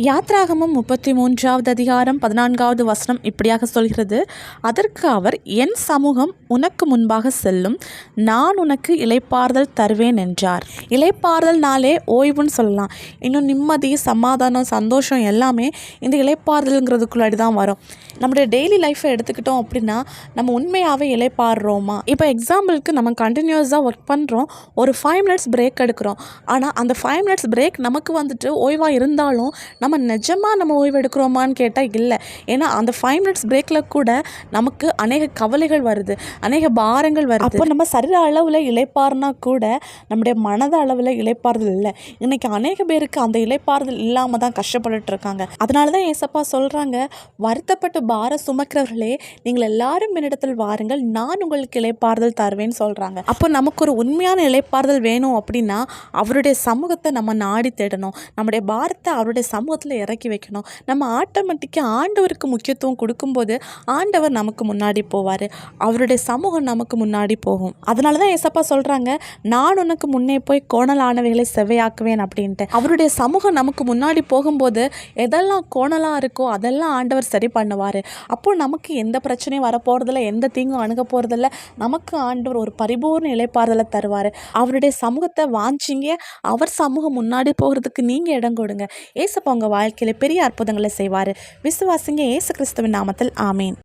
யாத்ராகமம் 33வது அதிகாரம் 14வது வசனம் இப்படியாக சொல்கிறது, அதற்கு அவர், என் சமூகம் உனக்கு முன்பாக செல்லும், நான் உனக்கு இளைப்பாறுதல் தருவேன் என்றார். இளைப்பாறுதல்னாலே ஓய்வுன்னு சொல்லலாம். இன்னும் நிம்மதி, சமாதானம், சந்தோஷம் எல்லாமே இந்த இளைப்பாறுதலுங்கிறதுக்குள்ளாடி தான் வரும். நம்முடைய டெய்லி லைஃப்பை எடுத்துக்கிட்டோம் அப்படின்னா நம்ம உண்மையாகவே இளைப்பாறுறோமா? இப்போ எக்ஸாம்பிளுக்கு நம்ம கண்டினியூஸாக ஒர்க் பண்ணுறோம், ஒரு 5 மினிட்ஸ் பிரேக் எடுக்கிறோம். ஆனால் அந்த 5 மினிட்ஸ் பிரேக் நமக்கு வந்துட்டு ஓய்வாக இருந்தாலும் நம்ம நிஜமாக நம்ம ஓய்வு எடுக்கிறோமான்னு கேட்டால் இல்லை. ஏன்னா அந்த 5 மினிட்ஸ் பிரேக்கில் கூட நமக்கு அநேக கவலைகள் வருது, அநேக பாரங்கள் வருது. அப்போ நம்ம சரீர அளவில் இளைப்பாறுனா கூட நம்முடைய மனத அளவில் இளைப்பாறுதல் இல்லை. இன்றைக்கி அநேக பேருக்கு அந்த இளைப்பாறுதல் இல்லாமல் தான் கஷ்டப்பட்டுட்டு இருக்காங்க. அதனால தான் ஏசப்பா சொல்கிறாங்க, வருத்தப்பட்டு பாரம் சுமக்கிறவர்களே நீங்கள் எல்லாரும் என்னிடத்தில் வாருங்கள், நான் உங்களுக்கு இளைப்பாறுதல் தருவேன்னு சொல்கிறாங்க. அப்போ நமக்கு ஒரு உண்மையான இளைப்பாறுதல் வேணும் அப்படின்னா அவருடைய சமூகத்தை நம்ம நாடி தேடணும், நம்முடைய பாரத்தை அவருடைய சமூகத்தில் இறக்கி வைக்கணும். நம்ம ஆட்டோமேட்டிக்காக ஆண்டவருக்கு முக்கியத்துவம் கொடுக்கும்போது ஆண்டவர் நமக்கு முன்னாடி போவார், அவருடைய சமூகம் நமக்கு முன்னாடி போகும். அதனால தான் ஏசப்பா சொல்கிறாங்க, நான் உனக்கு முன்னே போய் கோணலானவைகளை செவ்வையாக்குவேன் அப்படின்ட்டு. அவருடைய சமூகம் நமக்கு முன்னாடி போகும்போது எதெல்லாம் கோணலாக இருக்கோ அதெல்லாம் ஆண்டவர் சரி பண்ணுவார். அப்போது நமக்கு எந்த பிரச்சனையும் வரப்போகிறதில்ல, எந்த தீங்கும் அணுக போகிறதில்ல. நமக்கு ஆண்டவர் ஒரு பரிபூர்ண இளைப்பாறுதலை தருவார். அவருடைய சமூகத்தை வாஞ்சிங்க, அவர் சமூகம் முன்னாடி போகிறதுக்கு நீங்கள் இடம் கொடுங்க. ஏசப்பா உங்கள் வாழ்க்கையில் பெரிய அற்புதங்களை செய்வார். விசுவாசிங்க. இயேசு கிறிஸ்துவின் நாமத்தில் ஆமேன்.